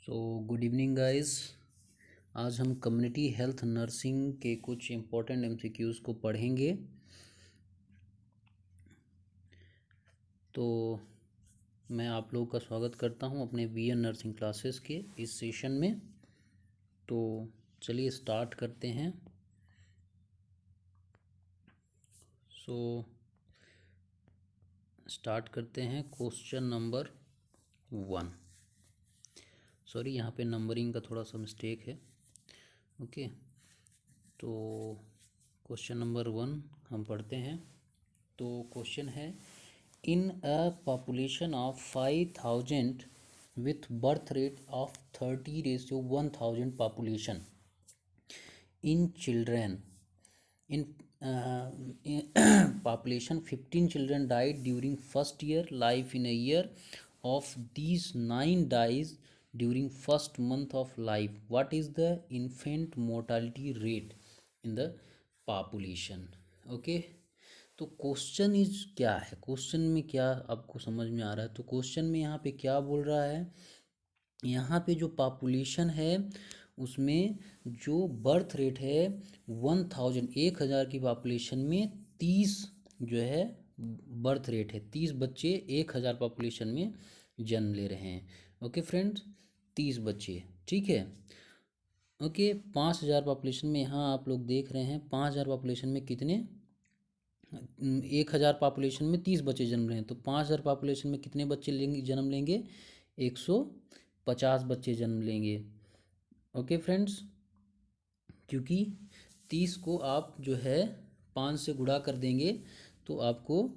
Good evening guys. आज हम community health nursing के कुछ इम्पोर्टेंट एमसीक्यूज़ को पढ़ेंगे। तो मैं आप लोगों का स्वागत करता हूं अपने वीएन नर्सिंग क्लासेस के इस सेशन में। तो चलिए स्टार्ट करते हैं। स्टार्ट करते हैं क्वेश्चन नंबर 1। सॉरी, यहाँ पे नंबरिंग का थोड़ा सा मिस्टेक है। ओके, तो क्वेश्चन नंबर 1 हम पढ़ते हैं। तो क्वेश्चन है, in a population of 5000 with birth rate of 30:1000 population in children in population 15 children died during first year life. In a year of these 9 dies during first month of life. What is the infant mortality rate in the population? Okay, तो question is क्या है, question में क्या आपको समझ में आ रहा है? तो क्वेश्चन में यहाँ पे क्या बोल रहा है, यहाँ पे जो पॉपुलेशन है उसमें जो बर्थ रेट है 1000 की पॉपुलेशन में 30 जो है बर्थ रेट है, 30 बच्चे 1000 पॉपुलेशन में जन्म ले रहे हैं। ओके फ्रेंड्स, 30 बच्चे, ठीक है। ओके, 5000 पॉपुलेशन में यहाँ आप लोग देख रहे हैं 5000 पॉपुलेशन में कितने, 1000 पॉपुलेशन में 30 बच्चे जन्म रहे हैं, तो 5000 पॉपुलेशन में कितने बच्चे जन्म लेंगे? 150 बच्चे जन्म लेंगे। ओके फ्रेंड्स, क्योंकि 30 को आप जो है 5 से गुणा कर देंगे तो आपको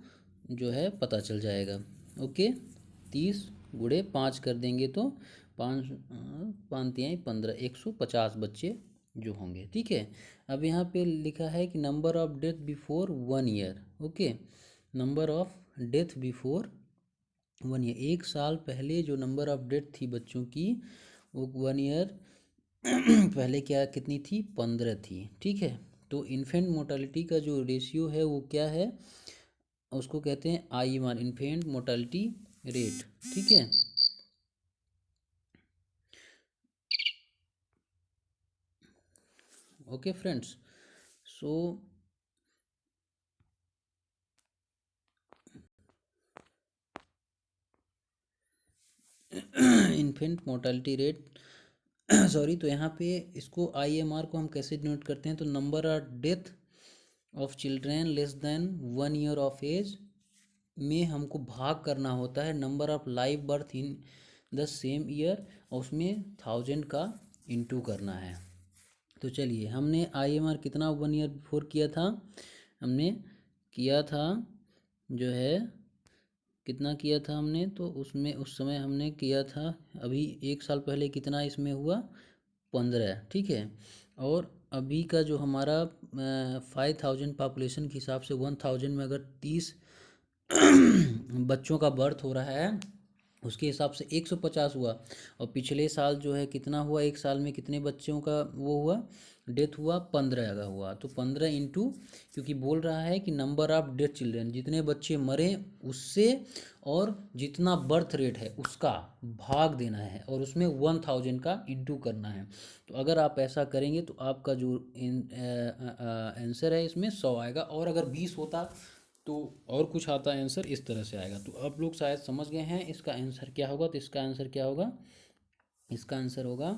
जो है पता चल जाएगा। ओके, 30 गुणे 5 कर देंगे तो 5 5 तिहाई 15, 150 बच्चे जो होंगे, ठीक है। अब यहाँ पे लिखा है कि number of death before 1 year. Okay, number of death before 1 year, 1 साल पहले जो नंबर ऑफ डेथ थी बच्चों की वो 1 ईयर पहले क्या कितनी थी? 15 थी, ठीक है। तो इन्फेंट मोर्टालिटी का जो रेशियो है वो क्या है? उसको कहते हैं IMR, इन्फेंट मोर्टालिटी रेट, ठीक है। ओके फ्रेंड्स, सो इन्फेंट मोर्टालिटी रेट सॉरी, तो यहाँ पे इसको IMR को हम कैसे डिनोट करते हैं? तो number of death of children less than 1 year of age में हमको भाग करना होता है number of live birth in the same year, और उसमें 1000 का इंटू करना है। तो चलिए, हमने IMR कितना 1 ईयर बिफोर किया था? हमने किया था जो है कितना किया था हमने? तो उसमें उस समय हमने किया था, अभी 1 साल पहले कितना इसमें हुआ? 15, ठीक है। और अभी का जो हमारा 5000 पॉपुलेशन के हिसाब से 1000 में अगर 30 बच्चों का बर्थ हो रहा है उसके हिसाब से 150 हुआ। और पिछले साल जो है कितना हुआ? 1 साल में कितने बच्चों का वो हुआ, डेथ हुआ? 15 का हुआ। तो 15 इंटू, क्योंकि बोल रहा है कि नंबर ऑफ डेथ चिल्ड्रेन, जितने बच्चे मरे उससे और जितना बर्थ रेट है उसका भाग देना है, और उसमें 1000 का इंटू करना है। तो अगर आप ऐसा करेंगे तो आपका जो आंसर है इसमें 100 आएगा, और अगर 20 होता तो और कुछ आता आंसर इस तरह से आएगा। तो आप लोग शायद समझ गए हैं इसका आंसर क्या होगा। तो इसका आंसर क्या होगा? इसका आंसर होगा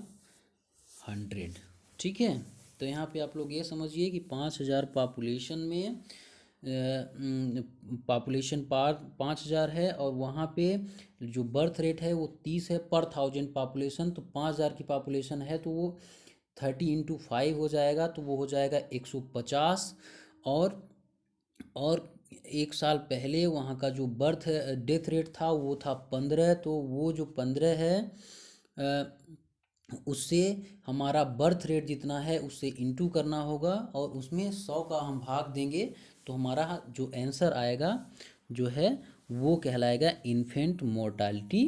100, ठीक है। तो यहाँ पे आप लोग ये समझिए कि 5000 पॉपुलेशन में पॉपुलेशन 5000 है, और वहाँ पे जो बर्थ रेट है वो 30 है पर 1000 पॉपुलेशन। तो 5000 की पॉपुलेशन है तो वो 30 इंटू 5 हो जाएगा, तो वो हो जाएगा 150। और 1 साल पहले वहाँ का जो बर्थ डेथ रेट था वो था 15, तो वो जो 15 है उससे हमारा बर्थ रेट जितना है उससे इंटू करना होगा, और उसमें 100 का हम भाग देंगे तो हमारा जो आंसर आएगा जो है वो कहलाएगा इन्फेंट मोर्टालिटी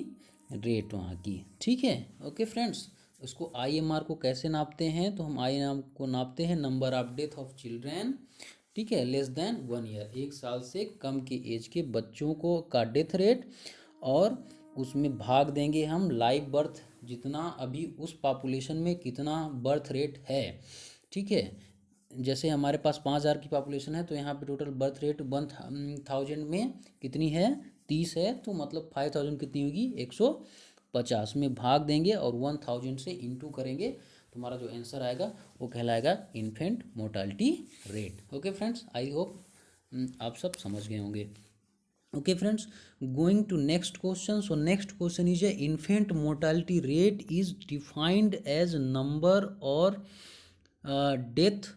रेट वहाँ की, ठीक है। ओके फ्रेंड्स, उसको IMR को कैसे नापते हैं? तो हम IMR को नापते हैं number of death of children, ठीक है, लेस देन 1 ईयर, 1 साल से कम के एज के बच्चों को का डेथ रेट, और उसमें भाग देंगे हम लाइव बर्थ जितना अभी उस पॉपुलेशन में कितना बर्थ रेट है, ठीक है। जैसे हमारे पास 5,000 की पॉपुलेशन है, तो यहाँ पे टोटल बर्थ रेट 1,000 में कितनी है, 30 है, तो मतलब 5,000 कितनी होगी, 150 में भाग देंगे और 1,000 से इंटू करेंगे, तो हमारा जो आंसर आएगा वो कहलाएगा infant mortality rate. Okay friends, I hope आप सब समझ गए होंगे। Okay friends, going to next question. So next question is a infant mortality rate is defined as number or death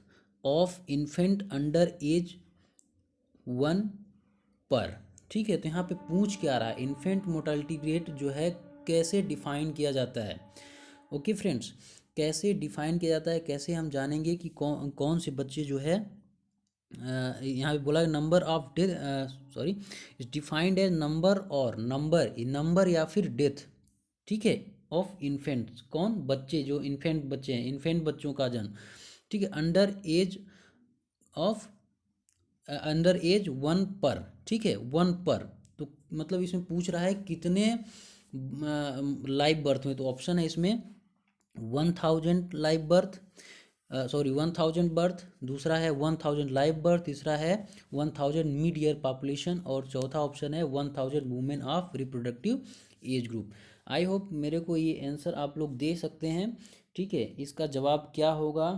of infant under age 1 पर, ठीक है। तो यहाँ पे पूछ क्या रहा है, इन्फेंट मोर्टालिटी रेट जो है कैसे डिफाइन किया जाता है। ओके फ्रेंड्स, कैसे डिफाइन किया जाता है, कैसे हम जानेंगे कि कौन कौन से बच्चे जो है यहाँ पे बोला number of death, sorry, is defined as number और नंबर या फिर डेथ, ठीक है, ऑफ इन्फेंट्स, कौन बच्चे जो इन्फेंट बच्चे हैं, इन्फेंट बच्चों का जन्म, ठीक है, ऑफ अंडर एज 1 पर, ठीक है, 1 पर। तो मतलब इसमें पूछ रहा है कितने लाइव बर्थ में, तो ऑप्शन है इसमें 1,000 लाइव बर्थ, सॉरी 1,000 बर्थ, दूसरा है 1,000 लाइव बर्थ, तीसरा है 1,000 मिड ईयर पॉपुलेशन, और चौथा ऑप्शन है 1,000 women of reproductive age group. I hope मेरे को ये आंसर आप लोग दे सकते हैं, ठीक है। इसका जवाब क्या होगा,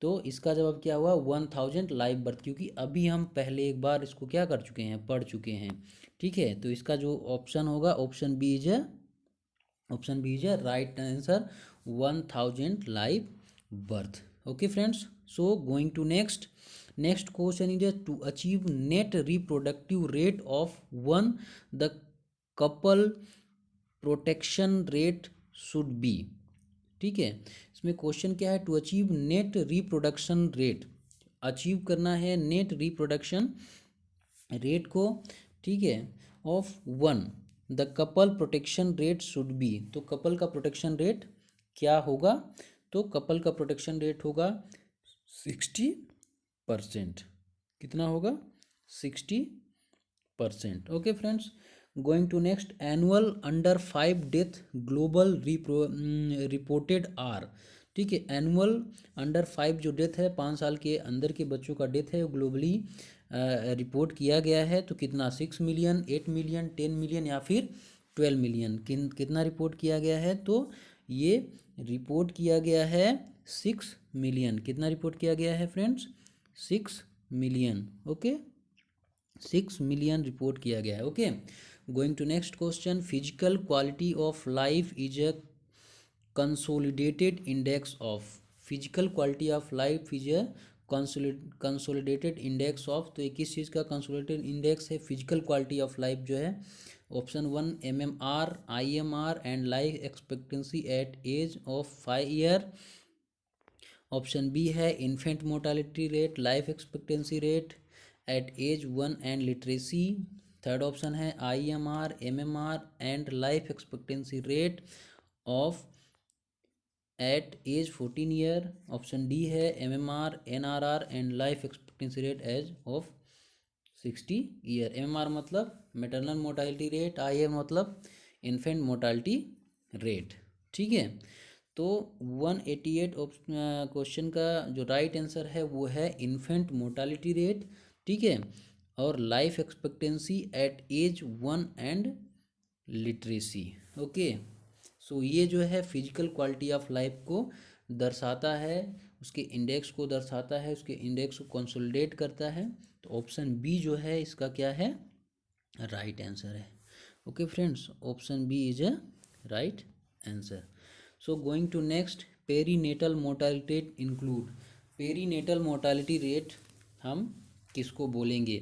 तो इसका जवाब क्या हुआ, 1,000 लाइव बर्थ, क्योंकि अभी हम पहले एक बार इसको क्या कर चुके हैं, पढ़ चुके हैं, ठीक है। तो इसका जो ऑप्शन होगा, option B is a right answer, 1,000 live birth. Okay friends, so going to next question is to achieve net reproductive rate of one, the couple protection rate should be, ठीक है। इसमें क्वेश्चन क्या है, to achieve net reproduction rate, achieve करना है net reproduction rate को, ठीक है, of 1, the couple protection rate should be, तो कपल का प्रोटेक्शन रेट क्या होगा, तो कपल का प्रोटेक्शन रेट होगा 60%, कितना होगा, 60%। Okay friends, going to next, annual under 5 death global reported are, ठीक है, एनुअल अंडर 5 जो डेथ है, 5 साल के अंदर के बच्चों का डेथ है, वो ग्लोबली रिपोर्ट किया गया है, तो कितना, 6 मिलियन, 8 मिलियन, 10 मिलियन या फिर 12 मिलियन, कितना रिपोर्ट किया गया है, तो ये रिपोर्ट किया गया है 6 मिलियन, कितना रिपोर्ट किया गया है friends, 6 million, okay, 6 million report किया गया है। Okay, going to next question, physical quality of life is a consolidated index of, physical quality of life is a consolidated index of, तो ये किस चीज़ का कंसोलिडेटेड इंडेक्स है, फिजिकल क्वालिटी ऑफ लाइफ जो है, option 1 MMR, IMR and life expectancy at age of 5 year, option B है infant mortality rate, life expectancy rate at age 1 and literacy, third option है IMR, MMR and life expectancy rate of at age 14 year, option D है MMR, NRR and life expectancy rate age of 60 year. MMR मतलब maternal mortality rate, IM मतलब infant mortality rate, ठीक है। तो 188 question का जो right answer है वो है इन्फेंट मोर्टालिटी रेट, ठीक है, और life expectancy at age 1 and literacy. Okay, so ये जो है फिजिकल क्वालिटी ऑफ लाइफ को दर्शाता है, उसके इंडेक्स को दर्शाता है, उसके इंडेक्स को कंसोलिडेट करता है, तो ऑप्शन बी जो है इसका क्या है, राइट आंसर है। Okay friends, option B is a right answer. So going to next, perinatal mortality include, perinatal mortality rate हम किसको बोलेंगे,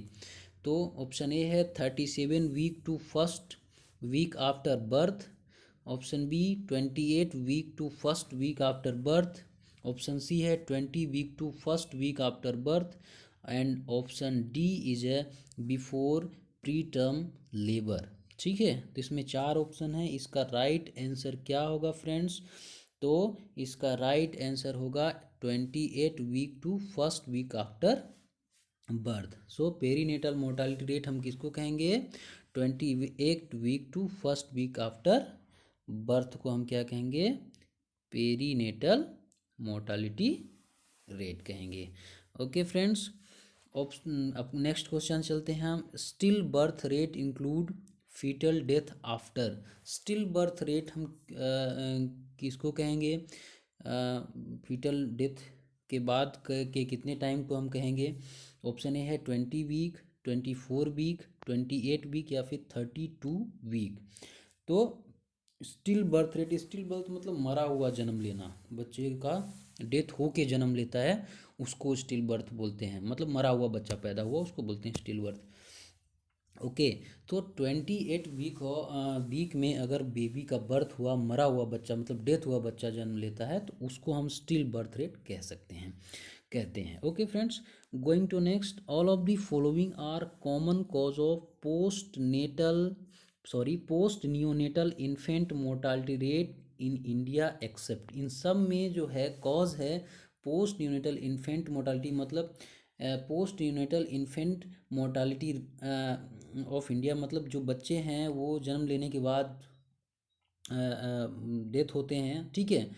तो ऑप्शन ए है 37 week to first week after birth, option B 28 week to first week after birth, option C है 20 week to first week after birth, and option D is a before pre term labour, ठीक है। तो इसमें 4 option है, इसका right answer क्या होगा friends, तो इसका राइट आंसर होगा 28 week to first week after birth. So perinatal mortality rate हम किसको कहेंगे, 28 week to first week after birth को हम क्या कहेंगे, पेरीनेटल मोर्टालिटी रेट कहेंगे। ओके फ्रेंड्स, ऑप्शन अब नेक्स्ट क्वेश्चन चलते हैं हम। Stillbirth rate include foetal death after. Stillbirth rate हम किसको कहेंगे, फीटल डेथ के बाद के कितने टाइम को हम कहेंगे। ऑप्शन ए है 20 वीक, 24 वीक, 28 वीक या फिर 32 वीक। तो still birth rate, still birth मतलब मरा हुआ जन्म लेना, बच्चे का डेथ हो के जन्म लेता है उसको स्टिल बर्थ बोलते हैं, मतलब मरा हुआ बच्चा पैदा हुआ उसको बोलते हैं स्टिल बर्थ। ओके, तो 28 वीक में अगर बेबी का बर्थ हुआ, मरा हुआ बच्चा मतलब डेथ हुआ बच्चा जन्म लेता है, तो उसको हम स्टिल बर्थ रेट कह सकते हैं, कहते हैं। Okay friends, going to next, all of the following are common cause of post neonatal infant mortality rate in India except. इन सब में जो है कॉज है पोस्ट न्यूनेटल इन्फेंट मोर्टालिटी, मतलब post neonatal infant mortality of India, मतलब जो बच्चे हैं वो जन्म लेने के बाद डेथ होते हैं, ठीक है।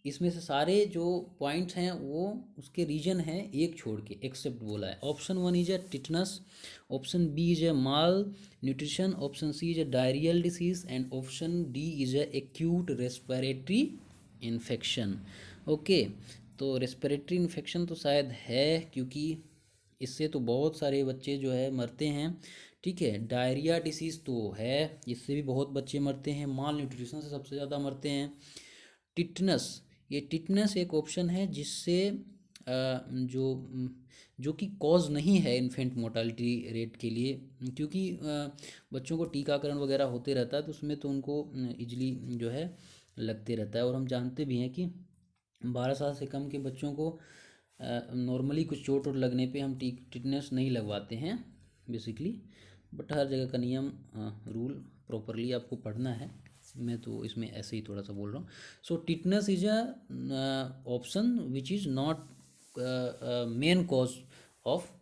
इसमें से सारे जो पॉइंट्स हैं वो उसके रीजन हैं एक छोड़ के एक्सेप्ट बोला है। Option 1 is a tetanus, option B is a malnutrition, option C is a diarrhoeal disease and option D is a acute respiratory infection. Okay, तो रेस्पिरेटरी इन्फेक्शन तो शायद है, क्योंकि इससे तो बहुत सारे बच्चे जो है मरते हैं, ठीक है। डायरिया डिसीज़ तो है, इससे भी बहुत बच्चे मरते हैं। माल न्यूट्रिशन से सबसे ज़्यादा मरते हैं। टिटनस, ये टिटनस एक ऑप्शन है जिससे जो कि कॉज नहीं है इन्फेंट मोर्टालिटी रेट के लिए, क्योंकि बच्चों को टीकाकरण वगैरह होते रहता है तो उसमें तो उनको इजली जो है लगते रहता है। और हम जानते भी हैं कि 12 साल से कम के बच्चों को नॉर्मली कुछ चोट वोट लगने पे हम टिटनेस नहीं लगवाते हैं बेसिकली, बट हर जगह का नियम रूल प्रॉपरली आपको पढ़ना है, मैं तो इसमें ऐसे ही थोड़ा सा बोल रहा हूँ। So tetanus is a option which is not main cause of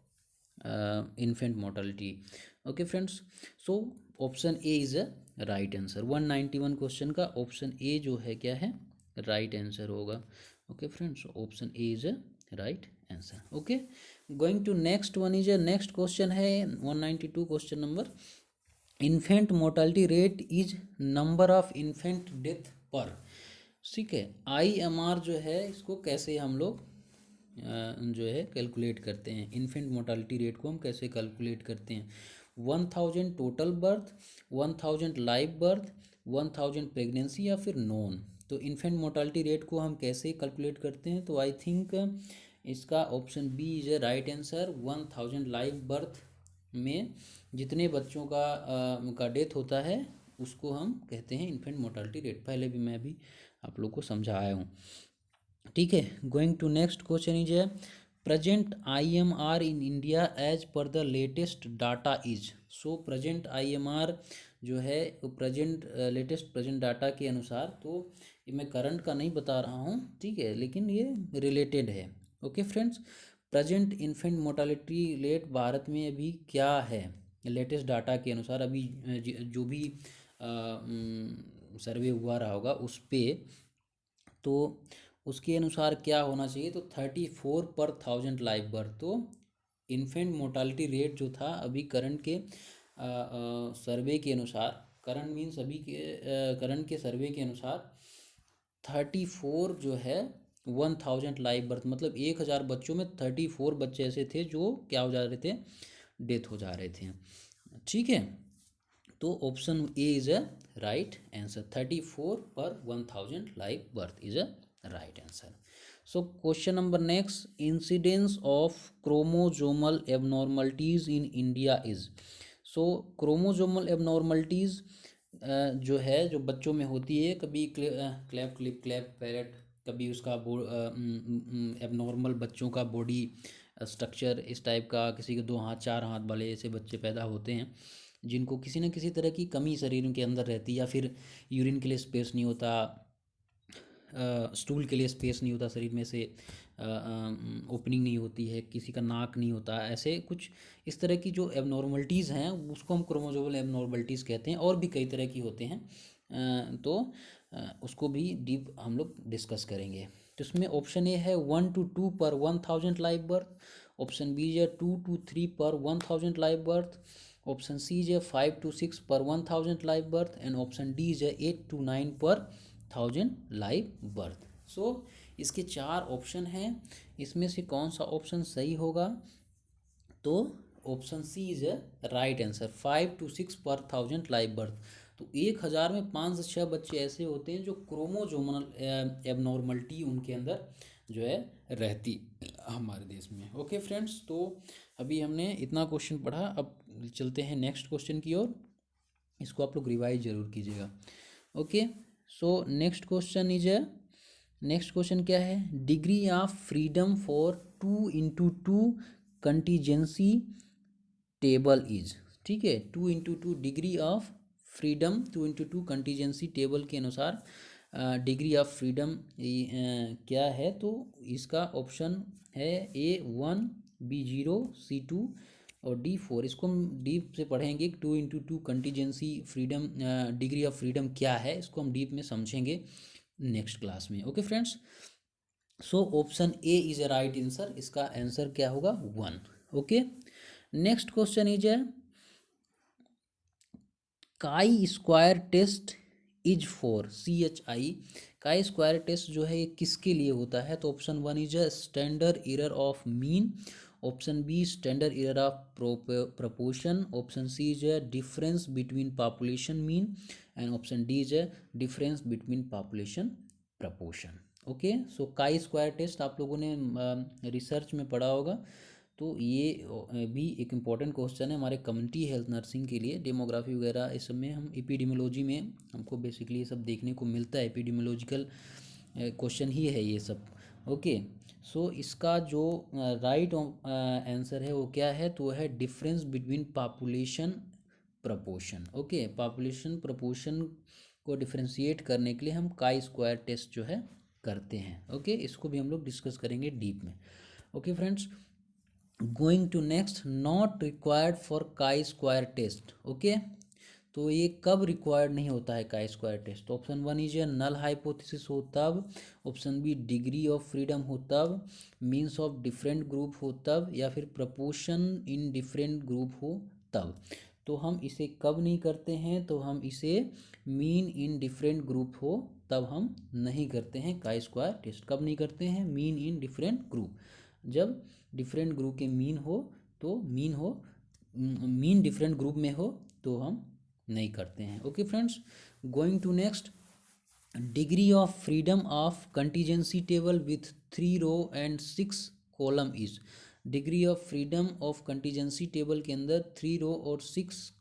infant mortality. Okay friends, so option A is a right answer. 191 question का ऑप्शन ए जो है क्या है, राइट आंसर होगा। Okay friends, option A is a right answer. Okay, going to next one is, next question है 192 question number. Infant mortality rate is number of infant death per. ठीक है, IMR जो है इसको कैसे हम लोग जो है कैलकुलेट करते हैं, इन्फेंट मोर्टालिटी रेट को हम कैसे कैलकुलेट करते हैं। 1000 total birth, 1000 live birth, 1000 pregnancy या फिर नॉन। तो इन्फेंट मोर्टालिटी रेट को हम कैसे कैलकुलेट करते हैं, तो आई थिंक इसका option B is a right answer. 1000 live birth में जितने बच्चों का डेथ होता है उसको हम कहते हैं इन्फेंट मोर्टालिटी रेट। पहले भी मैं भी आप लोग को समझाया हूँ, ठीक है। Going to next question is है, present IMR in India as per the latest data is. So present IMR जो है वो लेटेस्ट प्रेजेंट डाटा के अनुसार, तो ये मैं करंट का नहीं बता रहा हूँ, ठीक है, लेकिन ये रिलेटेड है। Okay friends, present infant mortality rate Bharat में अभी क्या है लेटेस्ट डाटा के अनुसार, अभी जो भी सर्वे हुआ रहा होगा उस पर, तो उसके अनुसार क्या होना चाहिए, तो 34 पर 1000 लाइव बर्थ। तो इन्फेंट मोर्टालिटी रेट जो था अभी करंट के सर्वे के अनुसार, करंट मीन्स अभी के करंट के सर्वे के अनुसार 34 जो है 1000 लाइव बर्थ, मतलब 1000 बच्चों में 34 बच्चे ऐसे थे जो क्या हो जा रहे थे, डेथ हो जा रहे थे, ठीक है। तो option A is a right answer. 34 पर 1000 live birth is a right answer. So question number next, incidence of chromosomal abnormalities in India is. So chromosomal abnormalities जो है जो बच्चों में होती है, कभी क्लैप क्लिप क्लैप पैरेट, कभी उसका एबनॉर्मल बच्चों का बॉडी स्ट्रक्चर इस टाइप का, किसी के 2 हाथ 4 हाथ वाले ऐसे बच्चे पैदा होते हैं जिनको किसी न किसी तरह की कमी शरीर के अंदर रहती है, या फिर यूरिन के लिए स्पेस नहीं होता, स्टूल के लिए स्पेस नहीं होता शरीर में से, ओपनिंग नहीं होती है, किसी का नाक नहीं होता, ऐसे कुछ इस तरह की जो एबनॉर्मलिटीज़ हैं उसको हम क्रोमोसोमल एबनॉर्मलिटीज़ कहते हैं। और भी कई तरह की होते हैं, तो उसको भी डीप हम लोग डिस्कस करेंगे। तो इसमें ऑप्शन ए है 1 to 2 पर 1000 लाइव बर्थ, ऑप्शन बी है 2 to 3 पर 1000 लाइव बर्थ, ऑप्शन सी है 5 to 6 पर 1000 live birth, and option D है 8 to 9 पर 1000 लाइव बर्थ। सो इसके चार ऑप्शन हैं, इसमें से कौन सा ऑप्शन सही होगा? तो option C is a right answer, 5 to 6 पर 1000 लाइव बर्थ। तो 1000 में 5 से 6 बच्चे ऐसे होते हैं जो क्रोमोजोमल एबनॉर्मलिटी उनके अंदर जो है रहती हमारे देश में। ओके फ्रेंड्स, तो अभी हमने इतना क्वेश्चन पढ़ा, अब चलते हैं नेक्स्ट क्वेश्चन की ओर। इसको आप लोग रिवाइज जरूर कीजिएगा। ओके, सो नेक्स्ट क्वेश्चन क्या है? Degree of freedom for 2x2 contingency table is. ठीक है, 2x2 degree of freedom, 2x2 contingency table के अनुसार डिग्री ऑफ फ्रीडम क्या है? तो इसका ऑप्शन है A1, B0, C2 और D4। इसको हम डीप से पढ़ेंगे, 2x2 contingency freedom degree of freedom क्या है, इसको हम डीप में समझेंगे नेक्स्ट क्लास में। Okay friends, so option A is a right answer, इसका आंसर क्या होगा? 1। ओके, नेक्स्ट क्वेश्चन इज है chi square test is for CHI। Chi square test जो है ये किसके लिए होता है? तो option 1 is a standard error of mean, option B standard error of proportion, option C is a difference between population mean, and option D is a difference between population proportion. Okay, so chi square test आप लोगों ने research में पढ़ा होगा, तो ये भी एक इम्पॉर्टेंट क्वेश्चन है हमारे कम्युनिटी हेल्थ नर्सिंग के लिए। डेमोग्राफी वगैरह इस समय हम एपिडेमियोलॉजी में हमको बेसिकली ये सब देखने को मिलता है, एपिडेमियोलॉजिकल क्वेश्चन ही है ये सब। ओके, सो इसका जो राइट आंसर है वो क्या है? तो वो है difference between population proportion. Okay, population proportion को डिफ्रेंशिएट करने के लिए हम काई स्क्वायर टेस्ट जो है करते हैं। ओके, इसको भी हम लोग डिस्कस करेंगे डीप में। Okay friends, going to next, not required for chi square test. Okay, तो ये कब रिक्वायर्ड नहीं होता है काई स्क्वायर टेस्ट? तो ऑप्शन 1 इज नल हाइपोथेसिस हो तब, option B degree of freedom हो तब, मीन्स ऑफ डिफरेंट ग्रुप हो तब, या फिर प्रपोर्शन इन डिफरेंट ग्रुप हो तब। तो हम इसे कब नहीं करते हैं? तो हम इसे मीन इन डिफरेंट ग्रुप हो तब हम नहीं करते हैं काई स्क्वायर टेस्ट। कब नहीं करते हैं? मीन इन डिफरेंट ग्रुप, जब डिफरेंट ग्रुप के मीन हो, तो मीन डिफरेंट ग्रुप में हो तो हम नहीं करते हैं। Okay friends, going to next, degree of freedom of contingency table with 3 row and 6 column is. Degree of freedom of contingency table के अंदर 3 रो और 6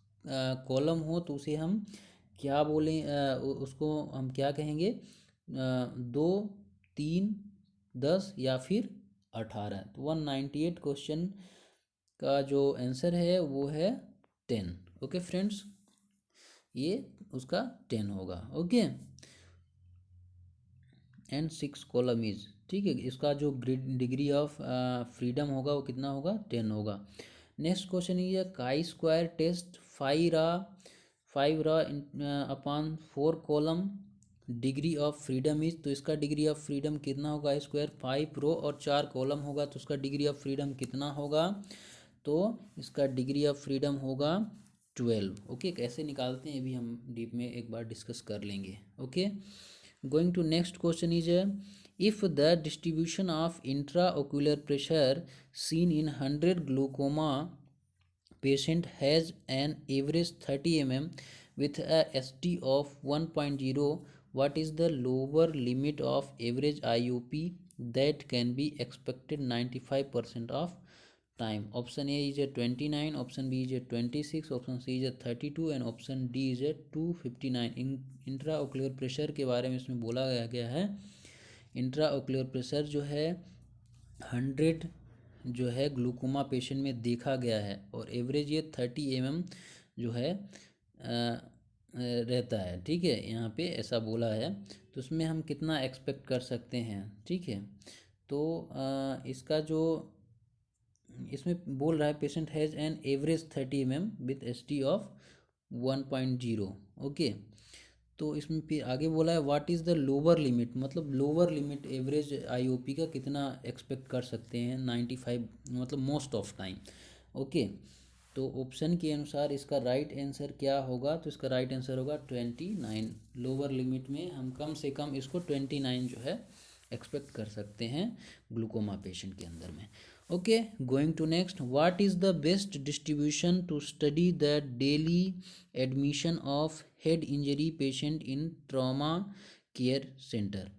कॉलम हो तो उसे हम क्या बोलें? उसको हम क्या कहेंगे? 2, 3, 10 या फिर 18। तो 198 क्वेश्चन का जो आंसर है वो है 10। ओके फ्रेंड्स, ये उसका 10 होगा। ओके, एंड 6 कॉलम इज, ठीक है, इसका जो डिग्री ऑफ फ्रीडम होगा वो कितना होगा? 10 होगा। नेक्स्ट क्वेश्चन ये काई स्क्वायर टेस्ट 5 रा upon 4 column, degree of freedom is, तो इसका डिग्री ऑफ फ्रीडम कितना होगा? स्क्वायर 5 रो और 4 कॉलम होगा तो उसका डिग्री ऑफ फ्रीडम कितना होगा? तो इसका डिग्री ऑफ फ्रीडम होगा 12। ओके, कैसे निकालते हैं अभी हम डीप में एक बार डिस्कस कर लेंगे। Okay, going to next question is if the distribution of intraocular pressure seen in 100 glaucoma patient has an average 30 mm with a ST of 1.0, what is the lower limit of average IUP that can be expected 95% of time? Option A is a 29, option B is a 26, option C is a 32 and option D is a 259। Intraocular pressure के बारे में इसमें बोला गया है, intraocular pressure जो है 100 जो है ग्लूकोमा पेशेंट में देखा गया है और एवरेज ये 30 mm जो है रहता है। ठीक है, यहाँ पे ऐसा बोला है, तो उसमें हम कितना एक्सपेक्ट कर सकते हैं? ठीक है, तो इसका जो इसमें बोल रहा है patient has an average 30 mm with ST of 1.0। Okay, तो इसमें फिर आगे बोला है what is the lower limit, मतलब लोअर लिमिट एवरेज आईओपी का कितना एक्सपेक्ट कर सकते हैं 95, मतलब मोस्ट ऑफ टाइम। ओके, तो ऑप्शन के अनुसार इसका राइट आंसर क्या होगा, तो इसका राइट आंसर होगा 29। लोअर लिमिट में हम कम से कम इसको 29 जो है एक्सपेक्ट कर सकते हैं ग्लूकोमा पेशेंट के अंदर में। Okay, going to next, what is the best distribution to study the daily admission of head injury patient in trauma care centre.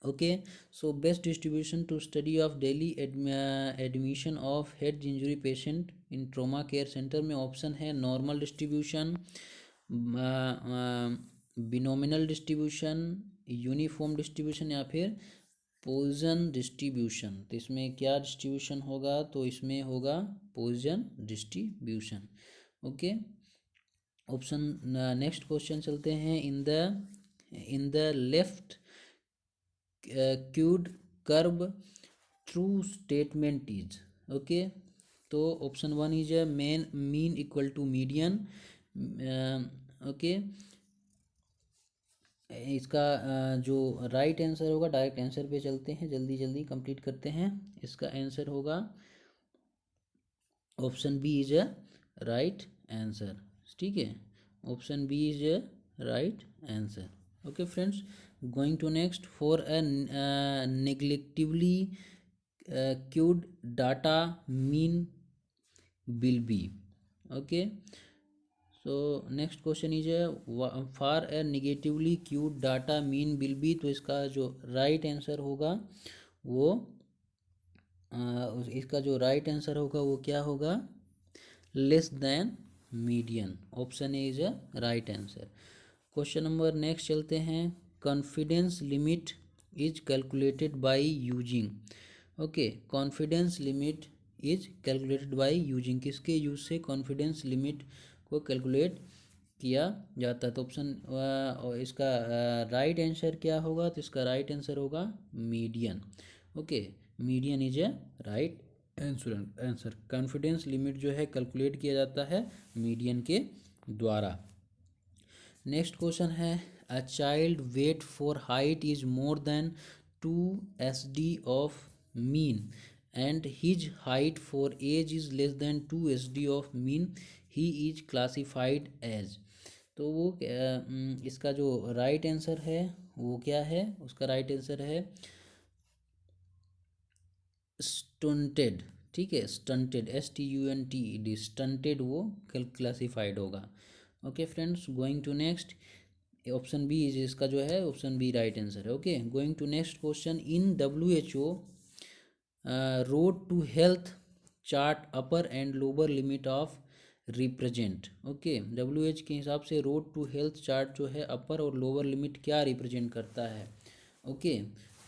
Okay, so best distribution to study of daily admission of head injury patient in trauma care centre में option है normal distribution, binomial distribution, uniform distribution या फिर position distribution. तो इसमें क्या distribution होगा, तो इसमें होगा Poisson distribution. Okay, option next question चलते हैं, in the left skewed curve true statement is. Okay, तो option 1 is mean equal to median. Okay, इसका जो राइट आंसर होगा, डायरेक्ट आंसर पे चलते हैं, जल्दी जल्दी कंप्लीट करते हैं। इसका आंसर होगा option B is a right answer. ठीक है, option B is a right answer. Okay friends, going to next, for a negatively skewed data mean will be. Okay, so next question is for a negatively skewed data mean will be. तो इसका जो right answer होगा वो इसका जो right answer होगा वो क्या होगा, less than median. Option A is a right answer. Question number next चलते हैं, confidence limit is calculated by using. Okay, confidence limit is calculated by using, किसके यूज से कॉन्फिडेंस लिमिट को कैलकुलेट किया जाता है। तो ऑप्शन इसका राइट आंसर क्या होगा, तो इसका राइट आंसर होगा median. Okay, median is a right answer. Confidence limit जो है कैलकुलेट किया जाता है मीडियन के द्वारा। नेक्स्ट क्वेश्चन है, a child weight for height is more than 2 SD of mean and his height for age is less than 2 SD of mean, he is classified as. तो वो इसका जो राइट आंसर है वो क्या है, उसका राइट आंसर है स्टंटेड। ठीक है, स्टंटेड, STUNTED, स्टंटेड वो क्लासिफाइड होगा। Okay friends, going to next, option B is इसका जो है ऑप्शन बी राइट आंसर है। Okay, going to next question, in WHO road to health chart upper and lower limit of represent. Okay, WHO के हिसाब से road to health chart जो है अपर और लोअर लिमिट क्या रिप्रेजेंट करता है। ओके,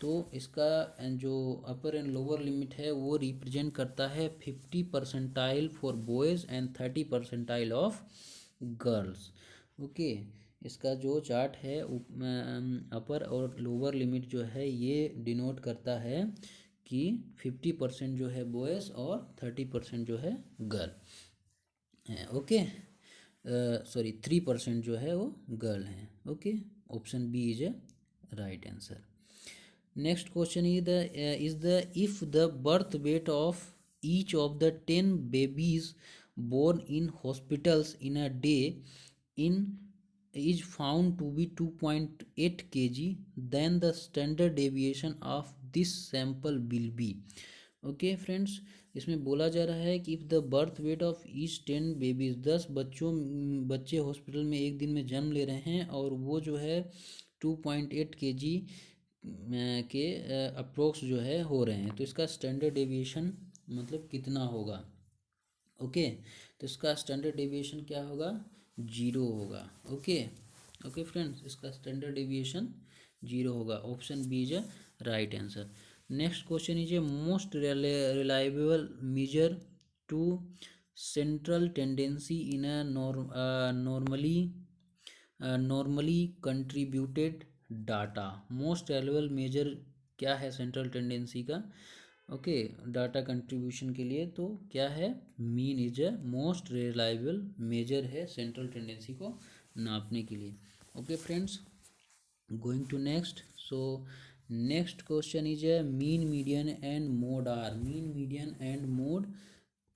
तो इसका जो अपर एंड लोअर लिमिट है वो रिप्रेजेंट करता है 50% for boys and 30% of girls. Okay, इसका जो चार्ट है अपर और लोअर लिमिट जो है ये डिनोट करता है कि 50% जो है बॉयज़ और 30% जो है गर्ल हैं। ओके, सॉरी 3% जो है वो गर्ल हैं। Okay, option B is a right answer. Next question is the if the birth weight of each of the 10 babies born in hospitals in a day in is found to be 2.8 kg, then the standard deviation of this sample will be। Okay friends, इसमें बोला जा रहा है कि if the birth weight of each 10 babies, 10 बच्चे hospital में एक दिन में जन्म ले रहे हैं और वो जो है 2.8 kg के अप्रोक्स जो है हो रहे हैं, तो इसका स्टैंडर्ड डेविएशन मतलब कितना होगा। ओके, तो इसका स्टैंडर्ड डेविएशन क्या होगा, 0 होगा। ओके, ओके फ्रेंड्स, इसका स्टैंडर्ड डेविएशन 0 होगा। Option B is a right answer. Next question is a most reliable measure to central tendency in a normally contributed data. Most reliable measure क्या है central tendency का। Okay, data contribution के लिए तो क्या है, mean is a most reliable measure है central tendency को नापने के लिए। Okay friends, going to next. So next question is a mean, median and mode are. Mean median and mode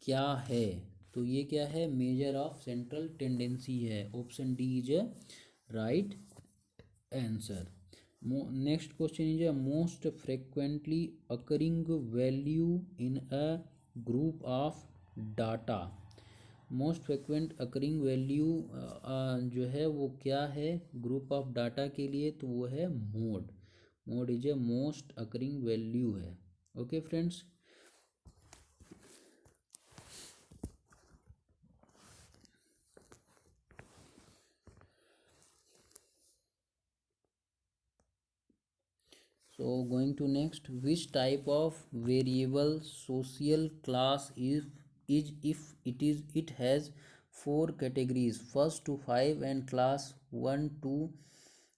क्या है? तो ये क्या है? मेजर ऑफ सेंट्रल टेंडेंसी है। Option D is a right answer. Next question is a most frequently occurring value in a group of data. Most frequent occurring value जो है वो क्या है ग्रुप ऑफ डाटा के लिए? तो वो है mode. Mode is a most occurring value है। Okay friends, so going to next, which type of variable social class is if it has four categories, first to five, and class 1 to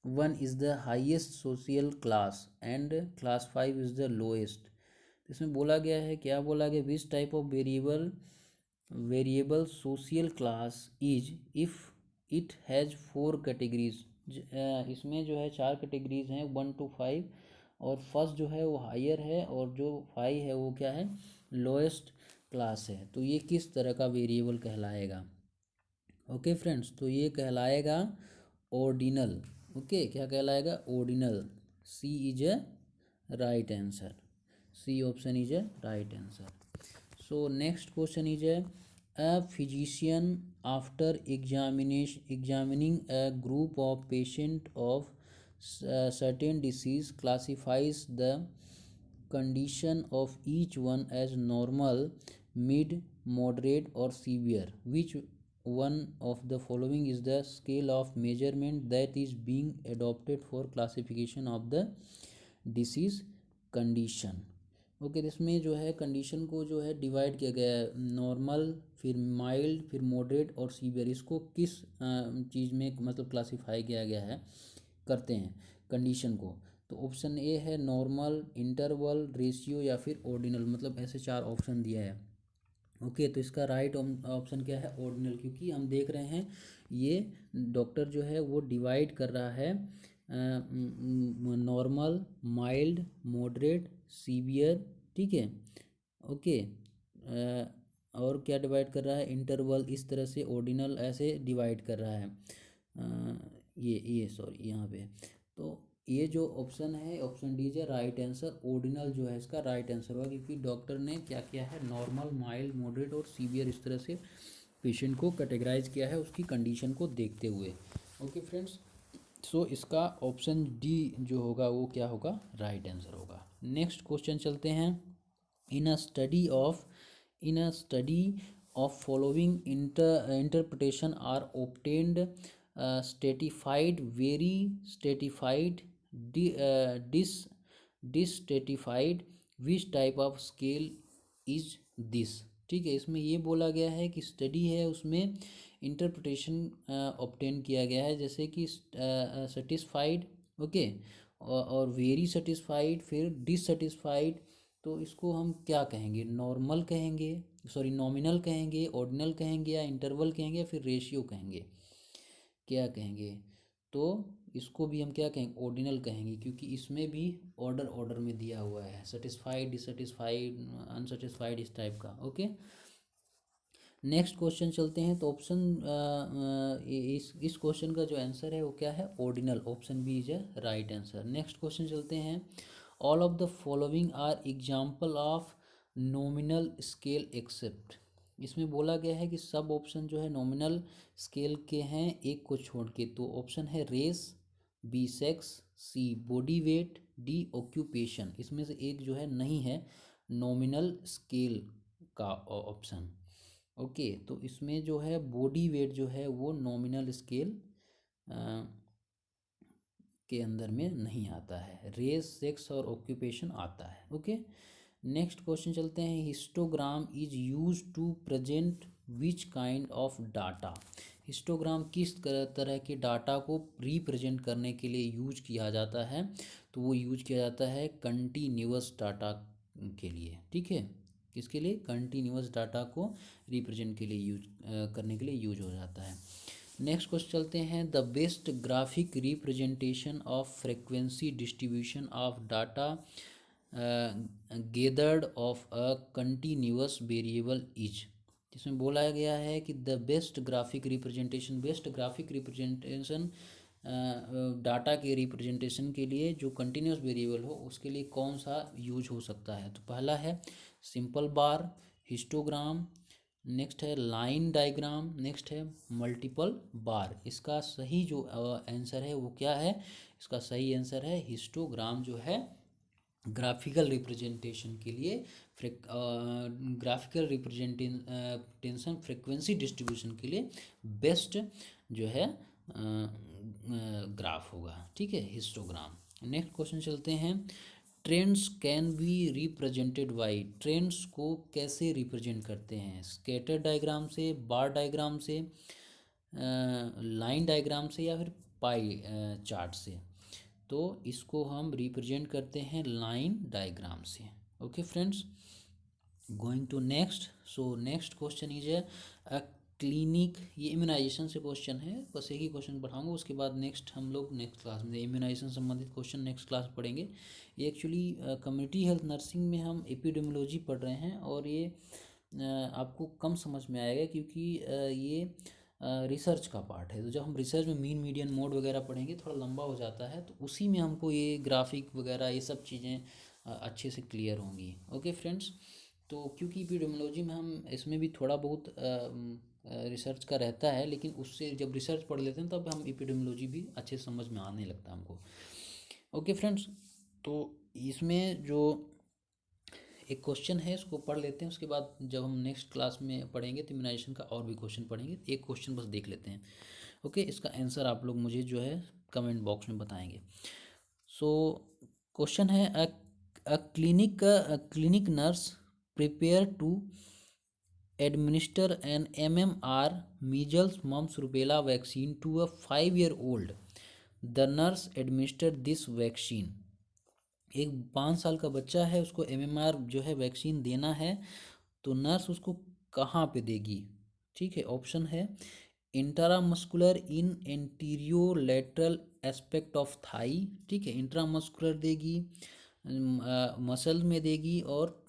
1 is the highest social class and class 5 is the lowest। इसमें बोला गया है, क्या बोला गया? विच type of variable social class is if it has four categories. इसमें जो है चार कैटेगरीज हैं, 1 to 5, और फर्स्ट जो है वो हायर है और जो 5 है वो क्या है? लोएस्ट क्लास है। तो ये किस तरह का वेरिएबल कहलाएगा? ओके फ्रेंड्स, तो ये कहलाएगा ऑर्डिनल। ओके, क्या कहलाएगा? Ordinal. C is a right answer. C option is a right answer. So next question is a physician after examining a group of patient of certain disease classifies the condition of each one as normal, mid, moderate or severe. Which one of the following is the scale of measurement that is being adopted for classification of the disease condition? Okay, इसमें जो है condition को जो है divide किया गया है, normal, फिर माइल्ड, फिर मॉडरेट और सीवियर। इसको किस चीज़ में मतलब क्लासीफाई किया गया है करते हैं कंडीशन को? तो ऑप्शन ए है नॉर्मल, इंटरवल, रेशियो या फिर ऑर्डिनल। मतलब ऐसे चार ऑप्शन दिया है। ओके, तो इसका राइट ऑप्शन क्या है? ऑर्डिनल। क्योंकि हम देख रहे हैं ये डॉक्टर जो है वो डिवाइड कर रहा है नॉर्मल, माइल्ड, मॉडरेट, सीवियर, ठीक है। ओके, और क्या डिवाइड कर रहा है? इंटरवल। इस तरह से ऑर्डिनल ऐसे डिवाइड कर रहा है। ये सॉरी यहाँ पे। तो ये जो ऑप्शन है, ऑप्शन डी है राइट आंसर। ऑर्डिनल जो है इसका राइट आंसर होगा, क्योंकि डॉक्टर ने क्या किया है? नॉर्मल, माइल्ड, मॉडरेट और सीवियर इस तरह से पेशेंट को कैटेगराइज किया है उसकी कंडीशन को देखते हुए। ओके फ्रेंड्स, सो इसका ऑप्शन डी जो होगा वो क्या होगा? राइट आंसर होगा। नेक्स्ट क्वेश्चन चलते हैं। In a study of following interpretation are obtained satisfied, very satisfied, dissatisfied, which type of scale is this? ठीक है, इसमें ये बोला गया है कि स्टडी है उसमें इंटरप्रिटेशन ऑब्टेन किया गया है, जैसे कि सेटिस्फाइड, ओके, और वेरी सेटिस्फाइड, फिर डिससेटिस्फाइड। तो इसको हम क्या कहेंगे? नॉर्मल कहेंगे, सॉरी नॉमिनल कहेंगे, ऑर्डिनल कहेंगे, या इंटरवल कहेंगे, या फिर रेशियो कहेंगे? क्या कहेंगे? तो इसको भी हम क्या कहेंगे? ऑर्डिनल कहेंगे, क्योंकि इसमें भी ऑर्डर में दिया हुआ है, सेटिस्फाइड, डिससेटिस्फाइड, अनसेटिस्फाइड, इस टाइप का। ओके, नेक्स्ट क्वेश्चन चलते हैं। तो ऑप्शन इस क्वेश्चन का जो आंसर है वो क्या है? Ordinal. Option B is a right answer. Next question चलते हैं। All of the following are example of nominal scale except. इसमें बोला गया है कि सब ऑप्शन जो है नॉमिनल स्केल के हैं, एक को छोड़ के। तो ऑप्शन है रेस, बी सेक्स, सी बॉडी वेट, डी ऑक्यूपेशन। इसमें से एक जो है नहीं है नॉमिनल स्केल का ऑप्शन। ओके, तो इसमें जो है बॉडी वेट जो है वो नॉमिनल स्केल के अंदर में नहीं आता है। रेस, सेक्स और ऑक्यूपेशन आता है। ओके, नेक्स्ट क्वेश्चन चलते हैं। Histogram is use to present which kind of data? Histogram किस तरह के डाटा को रिप्रेजेंट करने के लिए यूज किया जाता है? तो वो यूज किया जाता है कंटिन्यूअस डाटा के लिए। ठीक है, किसके लिए? कंटिन्यूअस डाटा को रिप्रेजेंट के लिए यूज करने के लिए यूज हो जाता है। नेक्स्ट क्वेश्चन चलते हैं, the best graphic representation of frequency distribution of data gathered of a continuous variable is. इसमें बोला गया है कि the best graphic representation data के रिप्रेजेंटेशन के लिए जो कंटिन्यूस वेरिएबल हो उसके लिए कौन सा यूज हो सकता है। तो पहला है सिंपल बार, हिस्टोग्राम, नेक्स्ट है लाइन डायग्राम, नेक्स्ट है मल्टीपल बार। इसका सही जो आंसर है वो क्या है, इसका सही आंसर है हिस्टोग्राम जो है ग्राफिकल रिप्रेजेंटेशन के लिए ग्राफिकल रिप्रेजेंटेशन फ्रीक्वेंसी डिस्ट्रीब्यूशन के लिए बेस्ट जो है ग्राफ होगा, ठीक है, हिस्टोग्राम। नेक्स्ट क्वेश्चन चलते हैं, trends can be represented by, trends को कैसे रिप्रेजेंट करते हैं, स्कैटर डायग्राम से, बार डायग्राम से, लाइन डायग्राम से, या फिर पाई चार्ट से। तो इसको हम रिप्रेजेंट करते हैं लाइन डायग्राम से। Okay friends, going to next. So next question is a clinic, ये इम्यूनाइजेशन से क्वेश्चन है, बस एक ही क्वेश्चन पढ़ाऊंगा, उसके बाद नेक्स्ट हम लोग नेक्स्ट क्लास में इम्यूनाइजेशन संबंधित क्वेश्चन नेक्स्ट क्लास पढ़ेंगे। ये एक्चुअली कम्युनिटी हेल्थ नर्सिंग में हम एपिडेमियोलॉजी पढ़ रहे हैं, और ये आपको कम समझ में आएगा क्योंकि ये रिसर्च का पार्ट है। तो जब हम रिसर्च में मीन मीडियन मोड वगैरह पढ़ेंगे थोड़ा लंबा हो जाता है, तो उसी में हमको ये ग्राफिक वगैरह ये सब चीज़ें अच्छे से क्लियर होंगी। ओके फ्रेंड्स, तो क्योंकि एपिडेमियोलॉजी में हम इसमें भी थोड़ा बहुत रिसर्च का रहता है, लेकिन उससे जब रिसर्च पढ़ लेते हैं तब हम एपिडेमियोलॉजी भी अच्छे से समझ में आने लगता है हमको। ओके फ्रेंड्स, तो इसमें जो एक क्वेश्चन है इसको पढ़ लेते हैं, उसके बाद जब हम नेक्स्ट क्लास में पढ़ेंगे तो इम्यूनाइजेशन का और भी क्वेश्चन पढ़ेंगे। एक क्वेश्चन बस देख लेते हैं। ओके, इसका आंसर आप लोग मुझे जो है कमेंट बॉक्स में बताएंगे। सो क्वेश्चन है, a clinic nurse prepare to administer an MMR measles mumps rubella vaccine to a 5-year-old. The nurse administered this vaccine. एक 5 साल का बच्चा है, उसको MMR जो है वैक्सीन देना है, तो नर्स उसको कहाँ पे देगी। ठीक है, ऑप्शन है intramuscular in anterior lateral aspect of thigh, ठीक है, इंट्रामस्कुलर देगी, मसल में देगी, और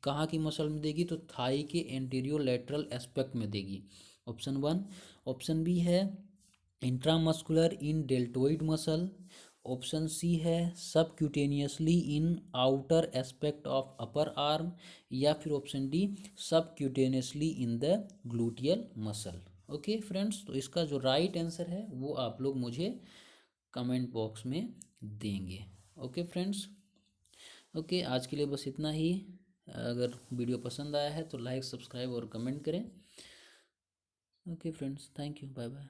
कहाँ की मसल में देगी, तो थाई के एंटीरियो लेटरल एस्पेक्ट में देगी, ऑप्शन 1। ऑप्शन बी है इंट्रामस्कुलर इन डेल्टोइड मसल, ऑप्शन सी है subcutaneously in outer aspect of upper arm, या फिर option D subcutaneously in the gluteal muscle. Okay friends, तो इसका जो राइट आंसर है वो आप लोग मुझे कमेंट बॉक्स में देंगे। ओके फ्रेंड्स, ओके, आज के लिए बस इतना ही। अगर वीडियो पसंद आया है तो लाइक, सब्सक्राइब और कमेंट करें। Okay friends, thank you, bye bye.